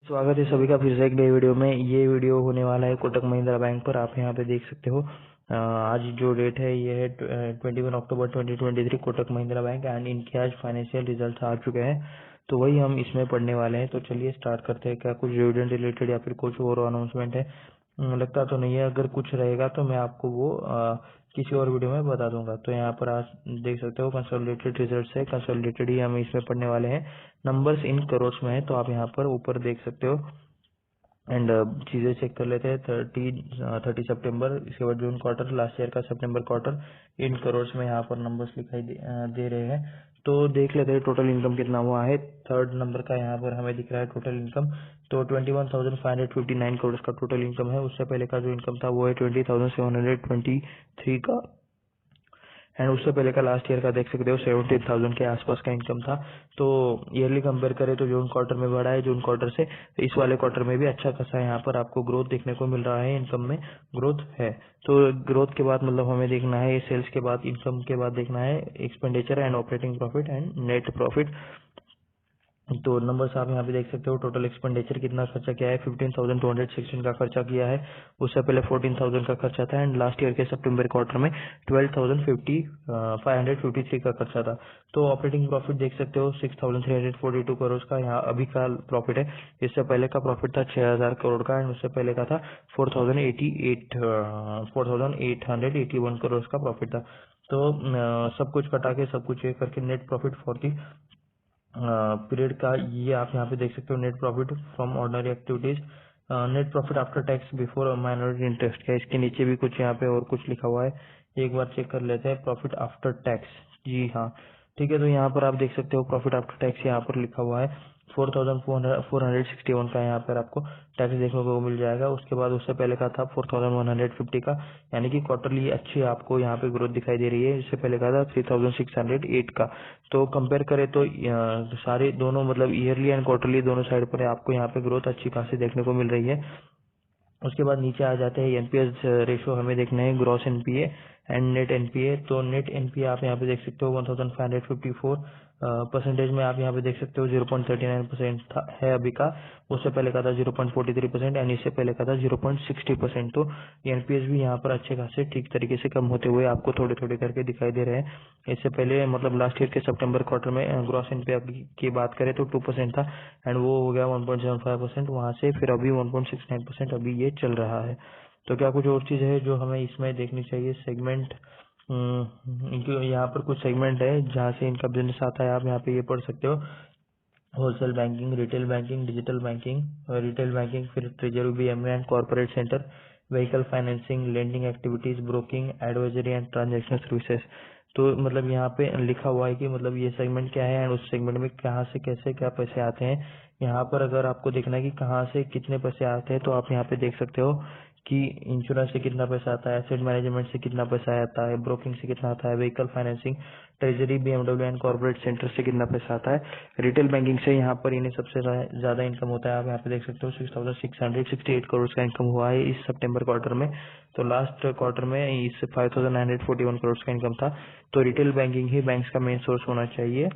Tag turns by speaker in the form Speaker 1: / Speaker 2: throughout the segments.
Speaker 1: स्वागत है सभी का फिर से एक नई वीडियो में। ये वीडियो होने वाला है कोटक महिंद्रा बैंक पर। आप यहाँ पे देख सकते हो आज जो डेट है ये है 21 अक्टूबर 2023। कोटक महिंद्रा बैंक एंड इनके आज फाइनेंशियल रिजल्ट आ चुके हैं, तो वही हम इसमें पढ़ने वाले हैं। तो चलिए स्टार्ट करते हैं। क्या कुछ डिविडेंड रिलेटेड या फिर कुछ और अनाउंसमेंट है? लगता तो नहीं है। अगर कुछ रहेगा तो मैं आपको वो किसी और वीडियो में बता दूंगा। तो यहाँ पर आज देख सकते हो कंसोलिडेटेड रिजल्ट्स है। कंसोलिडेटेड ही हम इसमें पढ़ने वाले हैं। नंबर्स इन करोड़ में है, तो आप यहाँ पर ऊपर देख सकते हो। एंड चीजें चेक कर लेते हैं। 30 सितंबर, इसके बाद जून क्वार्टर, लास्ट ईयर का सितंबर क्वार्टर, इन करोड़ में यहाँ पर नंबर्स दिखाई दे रहे हैं। तो देख लेते हैं टोटल इनकम कितना हुआ है। थर्ड नंबर का यहाँ पर हमें दिख रहा है टोटल इनकम। तो 21,559 करोड़ का टोटल इनकम है। उससे पहले का जो इनकम था वो है 20,723 का। एंड उससे पहले का लास्ट ईयर का देख सकते हो 17,000 के आसपास का इनकम था। तो ईयरली कंपेयर करें तो जून क्वार्टर में बढ़ा है जून क्वार्टर से। तो इस वाले क्वार्टर में भी अच्छा खासा यहाँ पर आपको ग्रोथ देखने को मिल रहा है। इनकम में ग्रोथ है। तो ग्रोथ के बाद मतलब हमें देखना है, सेल्स के बाद, इनकम के बाद देखना है expenditure and operating profit and net profit. तो नंबर्स आप यहाँ पे देख सकते हो। टोटल एक्सपेंडिचर कितना खर्चा किया है, 15,216 का खर्चा किया है। उससे पहले 14,000 का खर्चा था। एंड लास्ट ईयर के सितंबर क्वार्टर में 553 का खर्चा था। तो ऑपरेटिंग प्रॉफिट देख सकते हो 6,342 करोड़ का यहाँ अभी का प्रॉफिट है। इससे पहले का प्रॉफिट था 6,000 करोड़ का। एंड उससे पहले का था 4,881 करोड़ का प्रॉफिट था। तो सब कुछ कटा के, सब कुछ चेक करके net profit for the period का ये आप यहाँ पे देख सकते हो। Net profit from ordinary activities, net profit after tax before minority interest का। इसके नीचे भी कुछ यहाँ पे और कुछ लिखा हुआ है, एक बार चेक कर लेते हैं। प्रॉफिट आफ्टर टैक्स, जी हाँ ठीक है। तो यहाँ पर आप देख सकते हो प्रॉफिट आफ्टर टैक्स यहाँ पर लिखा हुआ है 4,461 का यहाँ पर आपको टैक्स देखने को मिल जाएगा। उसके बाद उससे पहले का था 4,150 का, यानी कि क्वार्टरली अच्छी आपको यहाँ पे ग्रोथ दिखाई दे रही है। इससे पहले का था 3,608 का। तो कंपेयर करें तो सारे दोनों मतलब ईयरली एंड क्वार्टरली दोनों साइड पर आपको यहाँ पे ग्रोथ अच्छी खासी देखने को मिल रही है। उसके बाद नीचे आ जाते हैं एनपीएस रेशो हमें देखना है, gross NPA and net NPA. तो नेट एनपीए आप यहाँ पे देख सकते हो 1,554 परसेंटेज में आप यहाँ पे देख सकते हो 0.39% है अभी का। उससे पहले का था 0.43% एंड इससे पहले का था 0.60%। तो एनपीएस भी यहाँ पर अच्छे खासे ठीक तरीके से कम होते हुए आपको थोड़े थोड़े करके दिखाई दे रहे हैं। इससे पहले मतलब लास्ट ईयर के सितंबर क्वार्टर में ग्रॉस एनपीए की बात करें तो 2% था एंड वो हो गया 1.75%। वहां से फिर अभी 1.69% अभी ये चल रहा है। तो क्या कुछ और चीज है जो हमें इसमें देखनी चाहिए? सेगमेंट, यहाँ पर कुछ सेगमेंट है जहाँ से इनका बिजनेस आता है। आप यहाँ पे ये पढ़ सकते हो। Wholesale banking, retail banking, digital banking, retail banking, फिर treasury BMA and corporate centre, vehicle financing, lending activities, broking, advisory and transaction services. तो मतलब यहाँ पे लिखा हुआ है कि मतलब ये सेगमेंट क्या है एंड उस सेगमेंट में कहाँ से कैसे क्या पैसे आते हैं। यहाँ पर अगर आपको देखना है कि कहाँ से कितने पैसे आते हैं तो आप यहाँ पे देख सकते हो कि इंश्योरेंस से कितना पैसा आता है, एसेट मैनेजमेंट से कितना पैसा आता है, ब्रोकिंग से कितना आता है, vehicle financing, treasury BMW and corporate centre से कितना पैसा आता है, रिटेल बैंकिंग से यहाँ पर इन्हें सबसे ज्यादा इनकम होता है। आप यहाँ पे देख सकते हो 6,668 करोड़ का इनकम हुआ है इस सितंबर क्वार्टर में। तो लास्ट क्वार्टर में इस 5,941 करोड़ का इनकम था। तो रिटेल बैंकिंग ही बैंक्स का मेन सोर्स होना चाहिए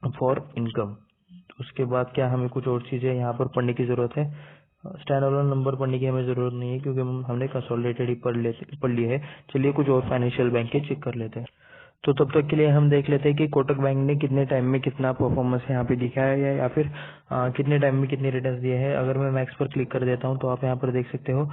Speaker 1: फॉर इनकम। उसके बाद क्या हमें कुछ और चीजें यहाँ पर पढ़ने की जरूरत है? स्टैंड अलोन नंबर पढ़ने की हमें जरूरत नहीं है क्योंकि हमने कंसोलिडेटेड ही पढ़ लिए है। चलिए कुछ और फाइनेंशियल बैंक के चेक कर लेते हैं। तो तब तक के लिए हम देख लेते हैं कि कोटक बैंक ने कितने टाइम में कितना परफॉर्मेंस यहाँ पे दिखाया है या फिर कितने टाइम में कितनी रिटर्न्स दिए हैं। अगर मैं मैक्स पर क्लिक कर देता हूँ तो आप यहाँ पर देख सकते हो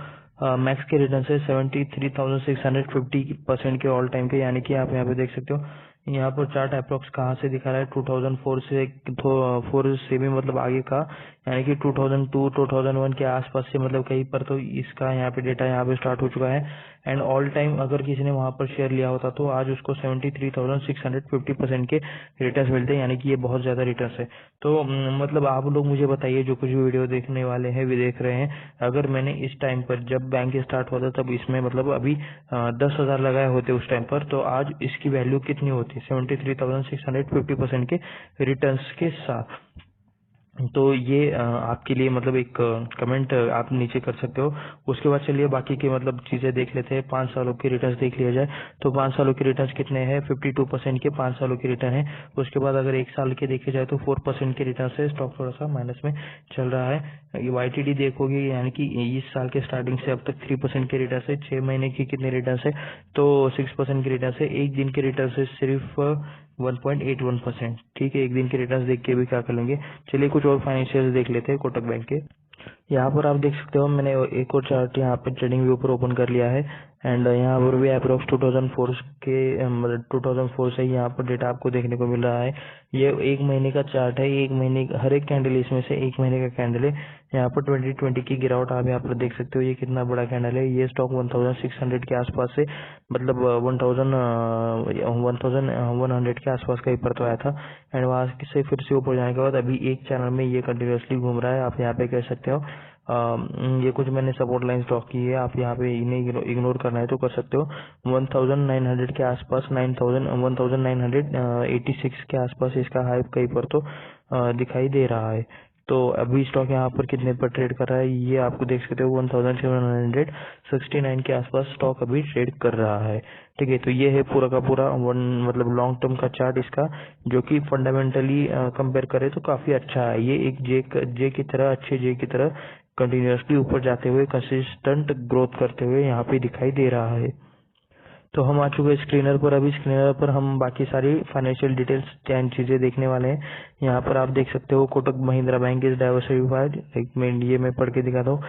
Speaker 1: मैक्स के रिटर्न है 73,650% के ऑल टाइम के, यानी कि आप यहाँ पे देख सकते हो। यहाँ पर चार्ट अप्रोक्स कहाँ से दिखा रहा है, 2004 से 4 से भी मतलब आगे का, यानी कि 2002 2001 के आसपास से मतलब कहीं पर तो इसका यहाँ पे डेटा यहाँ पे स्टार्ट हो चुका है। एंड ऑल टाइम अगर किसी ने वहां पर शेयर लिया होता तो आज उसको 73,650% के रिटर्न्स मिलते हैं, यानी कि ये बहुत ज्यादा रिटर्न्स है। तो मतलब आप लोग मुझे बताइए जो कुछ भी वीडियो देखने वाले हैं भी देख रहे हैं, अगर मैंने इस टाइम पर जब बैंक स्टार्ट हुआ था तब इसमें मतलब अभी 10,000 लगाए होते उस टाइम पर, तो आज इसकी वैल्यू कितनी होती? 73,650% के रिटर्न्स के साथ। तो ये आपके लिए मतलब एक कमेंट आप नीचे कर सकते हो। उसके बाद चलिए बाकी के मतलब चीजें देख लेते हैं। 5 सालों के रिटर्न देख लिया जाए तो 5 सालों के रिटर्न कितने हैं, 52% के 5 सालों के रिटर्न है। उसके बाद अगर 1 साल के देखे जाए तो 4% के रिटर्न है। स्टॉक थोड़ा सा माइनस में चल रहा है। YTD देखोगे यानी कि इस साल के स्टार्टिंग से अब तक 3% के रिटर्न है। 6 महीने की कितने रिटर्न है तो 6% के रिटर्न है। एक दिन के रिटर्न है सिर्फ 1.81%। ठीक है, एक दिन के रिटर्न देख के भी क्या कर लेंगे। चलिए कुछ और फाइनेंशियल देख लेते हैं कोटक बैंक के। यहाँ पर आप देख सकते हो मैंने एक और चार्ट यहाँ पे ट्रेडिंग व्यू पर ओपन कर लिया है। एंड यहाँ पर भी अप्रोक्स 2004 के मतलब 2004 से ही यहाँ पर डेटा आपको देखने को मिल रहा है। ये 1 महीने का चार्ट है। एक महीने हर एक कैंडल इसमें से 1 महीने का कैंडल है। यहाँ पर 2020 की गिरावट आप यहाँ पर देख सकते हो। ये कितना बड़ा कैंडल है। ये स्टॉक 1600 के आसपास से मतलब 1100 के आसपास का ऊपर तो आया था। एंड वहां से फिर से ऊपर जाने के बाद अभी एक चैनल में ये कंटिन्यूसली घूम रहा है। आप यहाँ पे कह सकते हो ये कुछ मैंने सपोर्ट लाइन स्टॉक की है। आप यहाँ पे इन्हें इग्नोर करना है तो कर सकते हो। 1900 के आसपास 1986 के आसपास इसका हाई कहीं पर तो दिखाई दे रहा है। तो अभी स्टॉक यहाँ पर कितने पर ट्रेड कर रहा है ये आपको देख सकते हो। 1769 के आसपास स्टॉक अभी ट्रेड कर रहा है। ठीक है, तो ये है पूरा का पूरा मतलब लॉन्ग टर्म का चार्ट इसका, जो कि फंडामेंटली कंपेयर करे तो काफी अच्छा है। ये एक जे की तरह, अच्छे जे की तरह कंटिन्यूसली ऊपर जाते हुए कंसिस्टेंट ग्रोथ करते हुए यहाँ पे दिखाई दे रहा है। तो हम आ चुके हैं स्क्रीनर पर। अभी स्क्रीनर पर हम बाकी सारी फाइनेंशियल डिटेल्स एंड चीजें देखने वाले हैं। यहाँ पर आप देख सकते हो Kotak Mahindra bank is diversified. एक मिनट ये मैं पढ़ के दिखाता हूँ।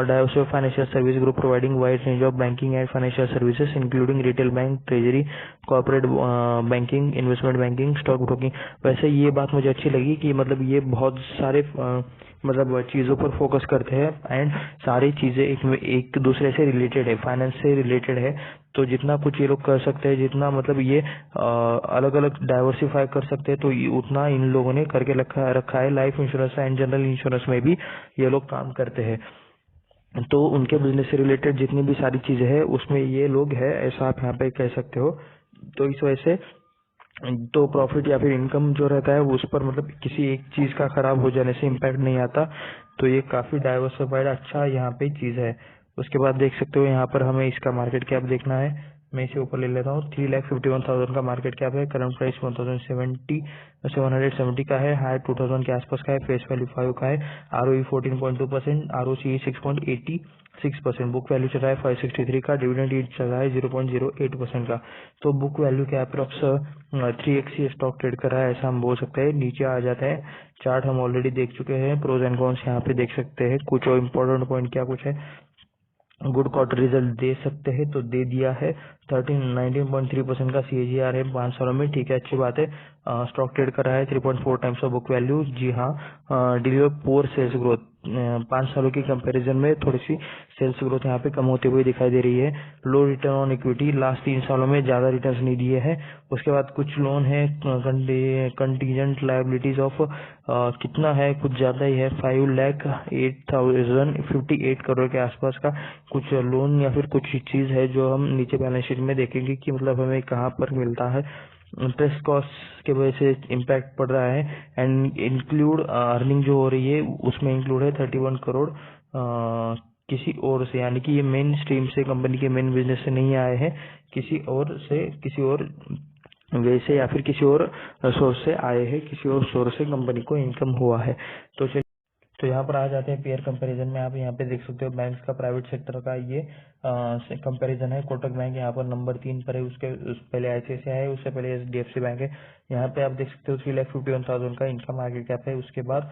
Speaker 1: Diversified financial service group providing wide range of banking and financial services including retail bank, treasury, corporate banking, investment banking, stock broking. वैसे ये बात मुझे अच्छी लगी कि मतलब ये बहुत सारे मतलब चीजों पर फोकस करते हैं एंड सारी चीजें एक दूसरे से रिलेटेड है, फाइनेंस से रिलेटेड है। तो जितना कुछ ये लोग कर सकते हैं, जितना मतलब ये अलग अलग डाइवर्सिफाई कर सकते हैं, तो उतना इन लोगों ने करके रखा है। Life insurance and general insurance में भी ये लोग काम करते हैं। तो उनके बिजनेस से रिलेटेड जितनी भी सारी चीजें हैं उसमें ये लोग है, ऐसा आप यहाँ पे कह सकते हो। तो इस वजह से तो प्रॉफिट या फिर इनकम जो रहता है वो उस पर मतलब किसी एक चीज का खराब हो जाने से इम्पैक्ट नहीं आता। तो ये काफी डाइवर्सिफाइड अच्छा यहाँ पे चीज है। उसके बाद देख सकते हो यहाँ पर हमें इसका मार्केट कैप देखना है। मैं इसे ऊपर ले लेता हूँ। 3,51,000 का मार्केट कैप है। करंट प्राइस 770 का है। हाई 2000 के आसपास का है। फेस वैल्यू 5 का है। ROE 14.2%, ROCE 6.86%। बुक वैल्यू चल रहा है 563 का। डिविडेंड यील्ड चल रहा है 0.08% का। तो बुक वैल्यू के अप्रोक्स 3x ही स्टॉक ट्रेड कर रहा है, ऐसा हम बोल सकते हैं। नीचे आ जाते हैं। चार्ट हम ऑलरेडी देख चुके हैं। प्रोज एंड कॉन्स यहाँ पे देख सकते हैं। कुछ और इम्पोर्टेंट पॉइंट क्या कुछ है। गुड क्वार्टर रिजल्ट दे सकते हैं तो दे दिया है। 19.3% का CAGR है 5 सालों में। ठीक है, अच्छी बात है। स्टॉक ट्रेड कर रहा है 3.4 टाइम्स ऑफ बुक वैल्यू। जी हाँ, डिलीवर पोर सेल्स ग्रोथ। 5 सालों की कंपैरिजन में थोड़ी सी सेल्स ग्रोथ यहाँ पे कम होते हुए दिखाई दे रही है। लो रिटर्न ऑन इक्विटी, लास्ट 3 सालों में ज्यादा रिटर्न नहीं दिए हैं। उसके बाद कुछ लोन है कंटीजेंट लायबिलिटीज ऑफ कितना है, कुछ ज्यादा ही है। 5,08,058 करोड़ के आसपास का कुछ लोन या फिर कुछ चीज है जो हम नीचे बैलेंस शीट में देखेंगे कि मतलब हमें कहाँ पर मिलता है। इंटरेस्ट कॉस्ट के वजह से इम्पैक्ट पड़ रहा है। एंड इंक्लूड अर्निंग जो हो रही है उसमें इंक्लूड है 31 करोड़ किसी और से, यानी कि ये मेन स्ट्रीम से, कंपनी के मेन बिजनेस से नहीं आए हैं, किसी और से, किसी और वैसे या फिर किसी और सोर्स से आए हैं, किसी और सोर्स से कंपनी को इनकम हुआ है। तो तो यहाँ पर आ जाते हैं पेयर कंपैरिजन में। आप यहाँ पे देख सकते हो बैंक्स का, प्राइवेट सेक्टर का ये कंपैरिजन है। कोटक बैंक यहाँ पर नंबर 3 पर है। पहले ICICI है, उससे पहले HDFC बैंक है। यहाँ पे आप देख सकते हो 3,51,000 का इनका मार्केट कैप है। उसके बाद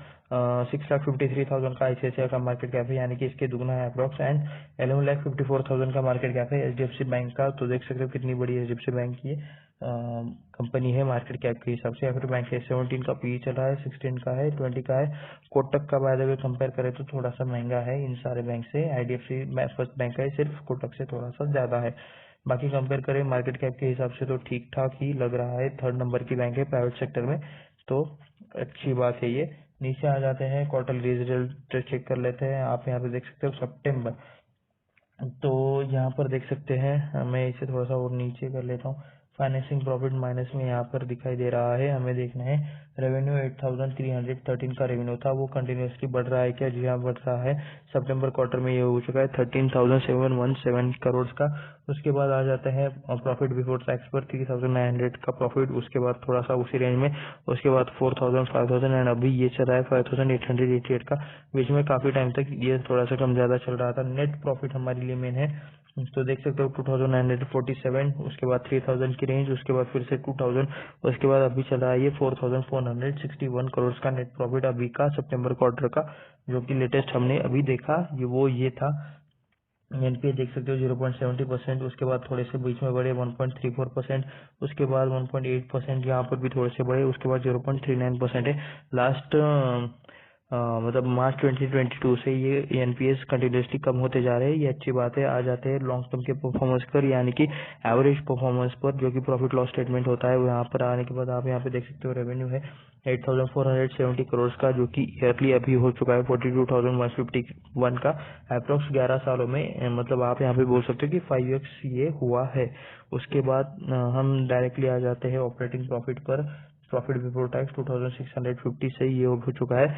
Speaker 1: 6,53,000 का ICICI का मार्केट कैप है, यानी कि इसके दुगना है अप्रॉक्स। एंड 11,54,000 का मार्केट कैप है HDFC बैंक का। तो देख सकते हो कितनी बड़ी HDFC बैंक की कंपनी है मार्केट कैप के हिसाब से। या फिर बैंक है 17 का PE चल रहा है, 16 का है, 20 का है। कोटक का बाय द वे कंपेयर करें तो थोड़ा सा महंगा है इन सारे बैंक से। IDFC फर्स्ट बैंक है, सिर्फ कोटक से थोड़ा सा ज्यादा है। बाकी कंपेयर करें मार्केट कैप के हिसाब से तो ठीक ठाक ही लग रहा है। 3rd नंबर की बैंक है प्राइवेट सेक्टर में, तो अच्छी बात है ये। नीचे आ जाते हैं, क्वार्टरली रिजल्ट चेक कर लेते हैं। आप यहाँ पे देख सकते हो सितंबर। तो यहाँ पर देख सकते हैं, मैं इसे थोड़ा सा और नीचे कर लेता हूँ। फाइनेंसिंग प्रॉफिट माइनस में यहाँ पर दिखाई दे रहा है। हमें देखना है रेवेन्यू 8313 का रेवेन्यू था, वो कंटिन्यूसली बढ़ रहा है क्या? जी हाँ, बढ़ रहा है। सितंबर क्वार्टर में ये हो चुका है 13,717 करोड़ का। उसके बाद आ जाता है प्रॉफिट बिफोर टैक्स पर 3,900 का प्रॉफिट, उसके बाद थोड़ा सा उसी रेंज में, उसके बाद 4,000 5,000 एंड अभी ये चल रहा है 5,888 का। बीच में काफी टाइम तक ये थोड़ा सा कम ज्यादा चल रहा था। नेट प्रॉफिट हमारे लिए मेन है, तो देख सकते हो 2,947, उसके बाद 3,000 की रेंज, उसके बाद फिर से 2,000, उसके बाद अभी चल रहा है ये 4,461 करोड़ का नेट प्रॉफिट अभी का सितंबर क्वार्टर का, जो कि लेटेस्ट हमने अभी देखा ये था। एनपीए देख सकते हो 0.70%, उसके बाद थोड़े से बीच में बढ़े 1.34%, उसके बाद 1.8% यहाँ पर भी थोड़े से बढ़े, उसके बाद 0.39% है लास्ट मतलब मार्च 2022 से ये एनपीएस कंटिन्यूसली कम होते जा रहे हैं। ये अच्छी बात है। आ जाते हैं लॉन्ग टर्म के परफॉर्मेंस पर, यानी कि एवरेज परफॉर्मेंस पर, जो कि प्रॉफिट लॉस स्टेटमेंट होता है। वो यहाँ पर आने के बाद आप यहाँ पे देख सकते हो रेवेन्यू है 8,470 करोड़ का, जो कि ईयरली अभी हो चुका है 42,151 का, अप्रोक्स 11 सालों में। मतलब आप यहाँ पे बोल सकते हो कि 5x ये हुआ है। उसके बाद हम डायरेक्टली आ जाते हैं ऑपरेटिंग प्रॉफिट पर। प्रॉफिट बिफोर टैक्स 2,650 से ये हो चुका है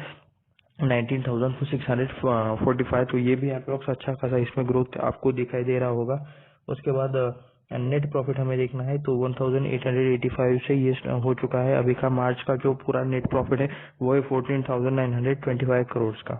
Speaker 1: 19,645, तो ये भी अप्रोक्स अच्छा खासा इसमें ग्रोथ आपको दिखाई दे रहा होगा। उसके बाद नेट प्रॉफिट हमें देखना है, तो 1,885 से ये हो चुका है अभी का मार्च का जो पूरा नेट प्रॉफिट है वो है 14,925 करोड़ का।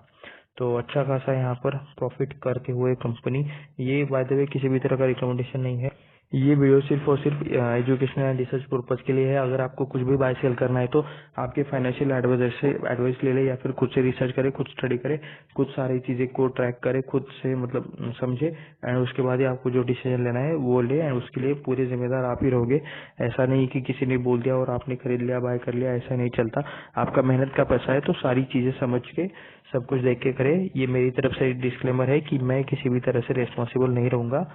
Speaker 1: तो अच्छा खासा यहाँ पर प्रॉफिट करते हुए कंपनी, ये बाय द वे किसी भी तरह का रिकमेंडेशन नहीं है, ये वीडियो सिर्फ और सिर्फ एजुकेशनल एंड रिसर्च पर्पज के लिए है। अगर आपको कुछ भी बाय सेल करना है तो आपके फाइनेंशियल एडवाइजर से एडवाइस ले ले, या फिर खुद से रिसर्च करे, खुद स्टडी करे, खुद सारी चीजें को ट्रैक करे, खुद से मतलब समझे, एंड उसके बाद ही आपको जो डिसीजन लेना है वो ले, एंड उसके लिए पूरे जिम्मेदार आप ही रहोगे। ऐसा नहीं कि किसी ने बोल दिया और आपने खरीद लिया, बाय कर लिया, ऐसा नहीं चलता। आपका मेहनत का पैसा है, तो सारी चीजें समझ के सब कुछ देख के करे। ये मेरी तरफ से डिस्क्लेमर है कि मैं किसी भी तरह से रिस्पॉन्सिबल नहीं रहूंगा।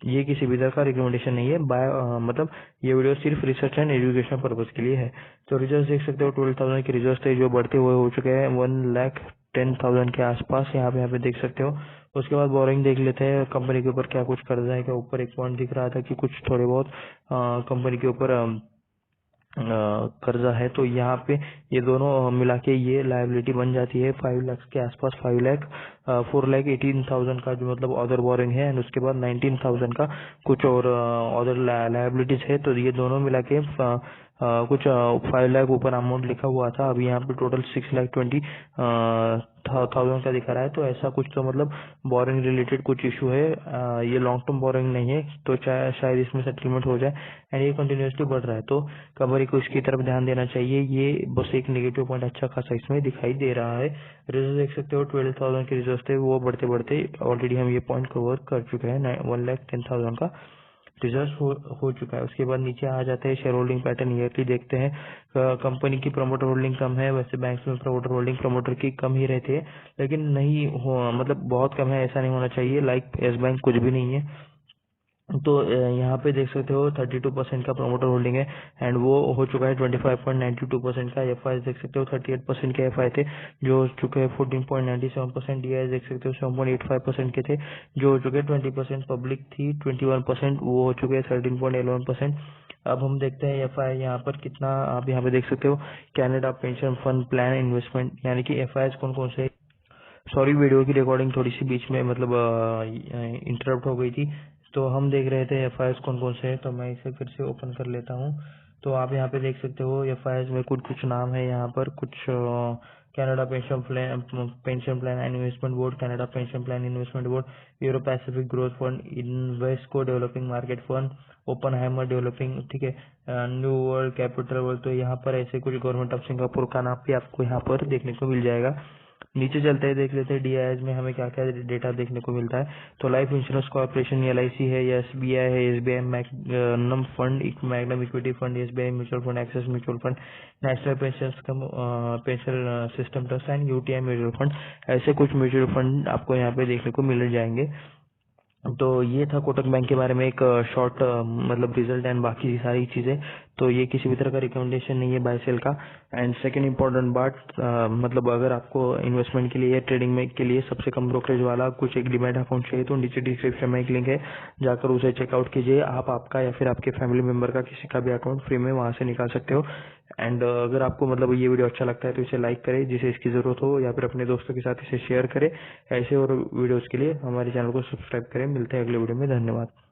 Speaker 1: ये किसी भी तरह का रिकमेंडेशन नहीं है। मतलब ये वीडियो सिर्फ रिसर्च एंड एजुकेशन पर्पज के लिए है। तो रिजल्ट देख सकते हो 12,000 के रिजल्ट थे जो बढ़ते हुए हो चुके हैं 1,10,000 के आसपास, यहाँ पे देख सकते हो। उसके बाद बोरिंग देख लेते हैं कंपनी के ऊपर क्या कुछ कर्जा है क्या। ऊपर एक पॉइंट दिख रहा था कि कुछ थोड़े बहुत कंपनी के ऊपर कर्जा है, तो यहाँ पे ये दोनों मिला के ये लायबिलिटी बन जाती है 5 लाख के आसपास, 4,18,000 का जो मतलब अदर बोरिंग है, एंड उसके बाद 19,000 का कुछ और अदर लायबिलिटीज है। तो ये दोनों मिला के कुछ 5 लाख ऊपर अमाउंट लिखा हुआ था, अभी यहाँ पे टोटल 6,20,000 का दिखा रहा है। तो ऐसा कुछ तो मतलब बोरिंग रिलेटेड कुछ इशू है। ये लॉन्ग टर्म बोरिंग नहीं है, तो शायद इसमें सेटलमेंट हो जाए, एंड ये कंटिन्यूसली बढ़ रहा है, तो कंपनी को इसकी तरफ ध्यान देना चाहिए। ये बस एक नेगेटिव पॉइंट अच्छा खासा इसमें दिखाई दे रहा है। रिजल्ट देख सकते हो 12,000 के रिजल्ट थे, वो बढ़ते बढ़ते ऑलरेडी हम ये पॉइंट कवर कर चुके हैं। 1,10,000 का रिजल्ट हो चुका है। उसके बाद नीचे आ जाते हैं शेयर होल्डिंग पैटर्न ईयरली देखते हैं। कंपनी की प्रमोटर होल्डिंग कम है, वैसे बैंक में प्रमोटर होल्डिंग प्रमोटर की कम ही रहती है, लेकिन नहीं हो मतलब बहुत कम है, ऐसा नहीं होना चाहिए। लाइक येस बैंक कुछ भी नहीं है। तो यहाँ पे देख सकते हो 32% का प्रमोटर होल्डिंग है, एंड वो हो चुका है 25.92% का। एफ आई देख सकते हो 38% के एफ आई थे जो हो चुके हैं 14.97%। डी आई देख सकते हो 7.85% के थे जो हो चुके हैं 20%। पब्लिक थी 21%, वो हो चुके हैं 13.11%। अब हम देखते हैं एफ आई यहाँ पर कितना, आप यहाँ पे देख सकते हो Canada pension fund plan investment, यानी कि एफ आई कौन कौन से। सॉरी, वीडियो की रिकॉर्डिंग थोड़ी सी बीच में मतलब इंटरप्ट हो गई थी। तो हम देख रहे थे एफ कौन कौन से हैं, तो मैं इसे फिर से ओपन कर लेता हूँ। तो आप यहाँ पे देख सकते हो एफ में कुछ कुछ नाम है यहाँ पर, कुछ Canada pension plan and investment board, Canada pension plan investment board, euro Pacific growth fund, Invesco developing market fund, open हाइमर developing, ठीक है, न्यू वर्ल्ड कैपिटल वर्ल्ड। तो यहाँ पर ऐसे कुछ गवर्नमेंट ऑफ सिंगापुर का नाम भी आपको यहाँ पर देखने को मिल जाएगा। नीचे चलते हैं, देख लेते हैं डीआईएस में हमें क्या क्या डेटा देखने को मिलता है। तो लाइफ इंश्योरेंस कॉर्पोरेशन एलआईसी है, या एसबीआई है, SBI Magnum fund, Magnum equity fund, SBI mutual fund, Axis mutual fund, national pension system trust and UTI mutual fund. ऐसे कुछ म्यूचुअल फंड आपको यहाँ पे देखने को मिल जाएंगे। तो ये था कोटक बैंक के बारे में एक शॉर्ट मतलब रिजल्ट एंड बाकी सारी चीजें। तो ये किसी भी तरह का रिकमेंडेशन नहीं है बाय सेल का। एंड सेकंड इम्पोर्टेंट बात, मतलब अगर आपको इन्वेस्टमेंट के लिए, ट्रेडिंग में के लिए सबसे कम ब्रोकरेज वाला कुछ एक डीमैट अकाउंट चाहिए तो नीचे डिस्क्रिप्शन में एक लिंक है, जाकर उसे चेकआउट कीजिए। आप आपका या फिर आपके फैमिली मेंबर का किसी का भी अकाउंट फ्री में वहां से निकाल सकते हो। एंड अगर आपको मतलब ये वीडियो अच्छा लगता है तो इसे लाइक करें जिसे इसकी जरूरत हो, या फिर अपने दोस्तों के साथ इसे शेयर करें। ऐसे और वीडियोस के लिए हमारे चैनल को सब्सक्राइब करें। मिलते हैं अगले वीडियो में। धन्यवाद।